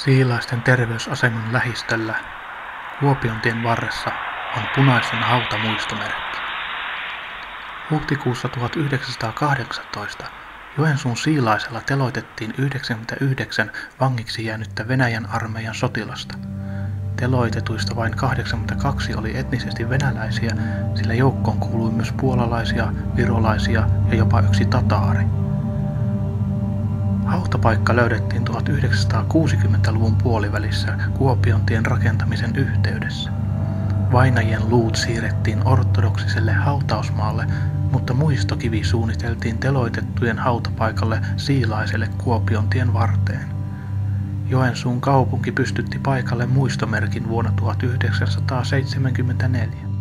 Siilaisten terveysaseman lähistöllä Kuopiontien varressa on punaisten hautamuistomerkki. Huhtikuussa 1918 Joensuun Siilaisella teloitettiin 99 vangiksi jäänyttä Venäjän armeijan sotilasta. Teloitetuista vain 82 oli etnisesti venäläisiä, sillä joukkoon kuului myös puolalaisia, virolaisia ja jopa yksi tataari. Hautapaikka löydettiin 1960-luvun puolivälissä Kuopiontien rakentamisen yhteydessä. Vainajien luut siirrettiin ortodoksiselle hautausmaalle, mutta muistokivi suunniteltiin teloitettujen hautapaikalle Siilaiselle Kuopiontien varteen. Joensuun kaupunki pystytti paikalle muistomerkin vuonna 1974.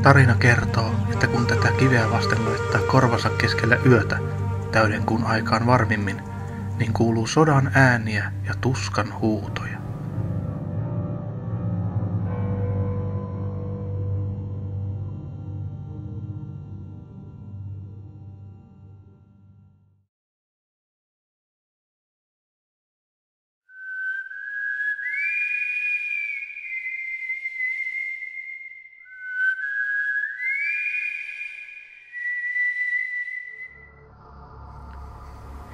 Tarina kertoo, että kun tätä kiveä vasten laittaa korvansa keskellä yötä, täyden kuun aikaan varmimmin, niin kuuluu sodan ääniä ja tuskan huutoja.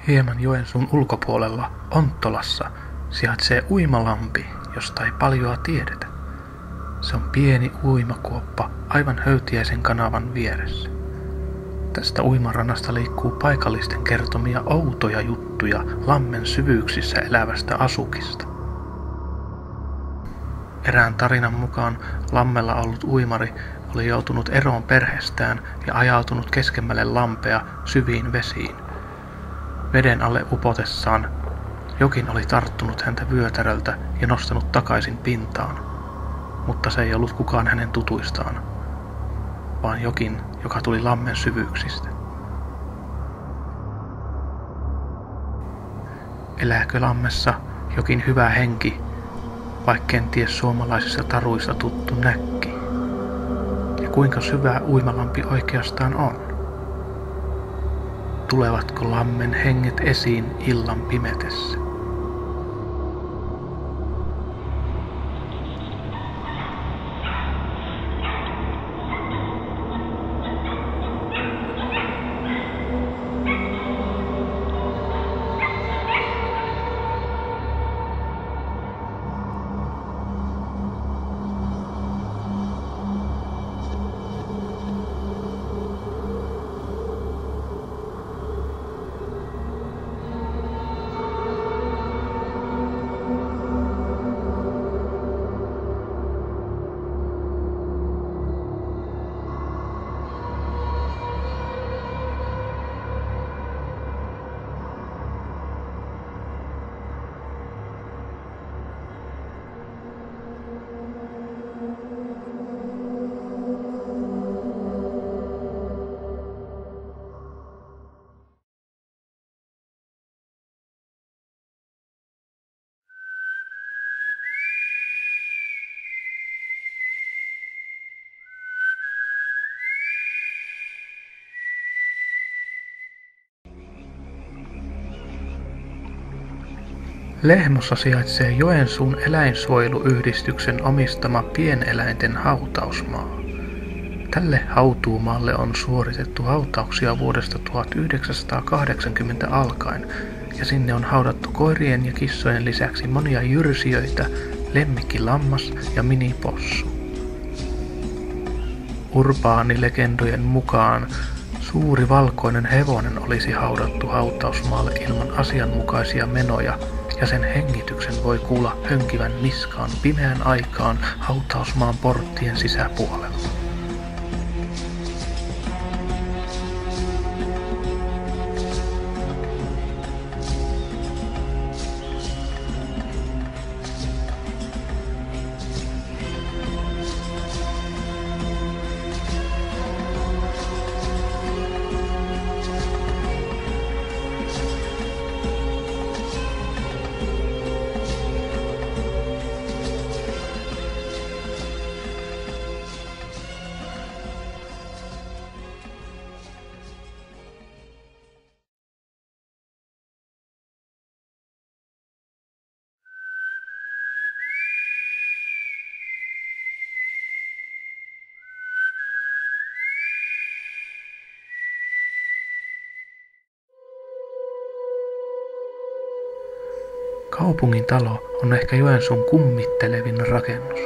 Hieman Joensuun ulkopuolella Onttolassa sijaitsee uimalampi, josta ei paljoa tiedetä. Se on pieni uimakuoppa aivan Höytiäisen kanavan vieressä. Tästä uimarannasta liikkuu paikallisten kertomia outoja juttuja lammen syvyyksissä elävästä asukista. Erään tarinan mukaan lammella ollut uimari oli joutunut eroon perheestään ja ajautunut keskemmälle lampea syviin vesiin. Veden alle upotessaan jokin oli tarttunut häntä vyötäröltä ja nostanut takaisin pintaan, mutta se ei ollut kukaan hänen tutuistaan, vaan jokin, joka tuli lammen syvyyksistä. Elääkö lammessa jokin hyvä henki, vai kenties suomalaisista taruista tuttu näkki? Ja kuinka syvä uimalampi oikeastaan on? Tulevatko lammen henget esiin illan pimetessä? Lehmossa sijaitsee Joensuun eläinsuojeluyhdistyksen omistama pieneläinten hautausmaa. Tälle hautuumaalle on suoritettu hautauksia vuodesta 1980 alkaen, ja sinne on haudattu koirien ja kissojen lisäksi monia jyrsijöitä, lemmikkilammas ja minipossu. Urbaanilegendojen mukaan suuri valkoinen hevonen olisi haudattu hautausmaalle ilman asianmukaisia menoja, ja sen hengityksen voi kuulla hönkivän niskaan pimeän aikaan hautausmaan porttien sisäpuolella. Kaupungin talo on ehkä Joensuun kummittelevin rakennus.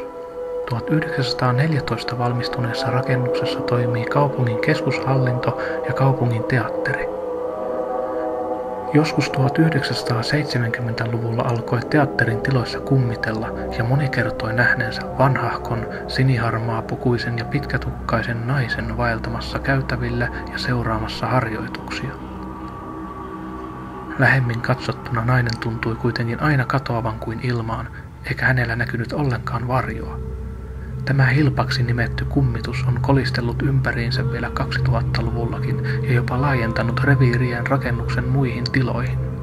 1914 valmistuneessa rakennuksessa toimii kaupungin keskushallinto ja kaupungin teatteri. Joskus 1970-luvulla alkoi teatterin tiloissa kummitella ja moni kertoi nähneensä vanhahkon, siniharmaapukuisen ja pitkätukkaisen naisen vaeltamassa käytävillä ja seuraamassa harjoituksia. Lähemmin katsottuna nainen tuntui kuitenkin aina katoavan kuin ilmaan, eikä hänellä näkynyt ollenkaan varjoa. Tämä hilpaksi nimetty kummitus on kolistellut ympäriinsä vielä 2000-luvullakin ja jopa laajentanut reviirien rakennuksen muihin tiloihin.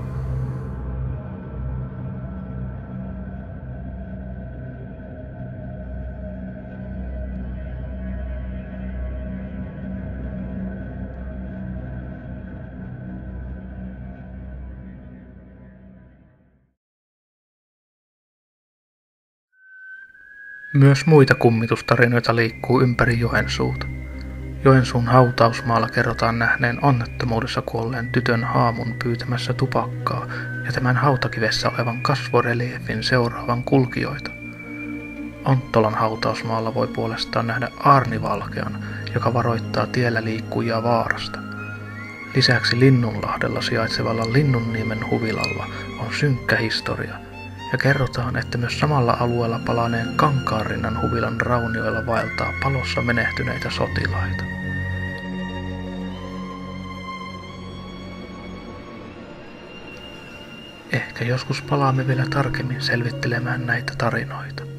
Myös muita kummitustarinoita liikkuu ympäri Joensuuta. Joensuun hautausmaalla kerrotaan nähneen onnettomuudessa kuolleen tytön haamun pyytämässä tupakkaa ja tämän hautakivessä olevan kasvoreliefin seuraavan kulkijoita. Onttolan hautausmaalla voi puolestaan nähdä aarnivalkean, joka varoittaa tiellä liikkujia vaarasta. Lisäksi Linnunlahdella sijaitsevalla Linnunniemen huvilalla on synkkä historia, ja kerrotaan, että myös samalla alueella palaneen Kankaanrinnan huvilan raunioilla vaeltaa palossa menehtyneitä sotilaita. Ehkä joskus palaamme vielä tarkemmin selvittelemään näitä tarinoita.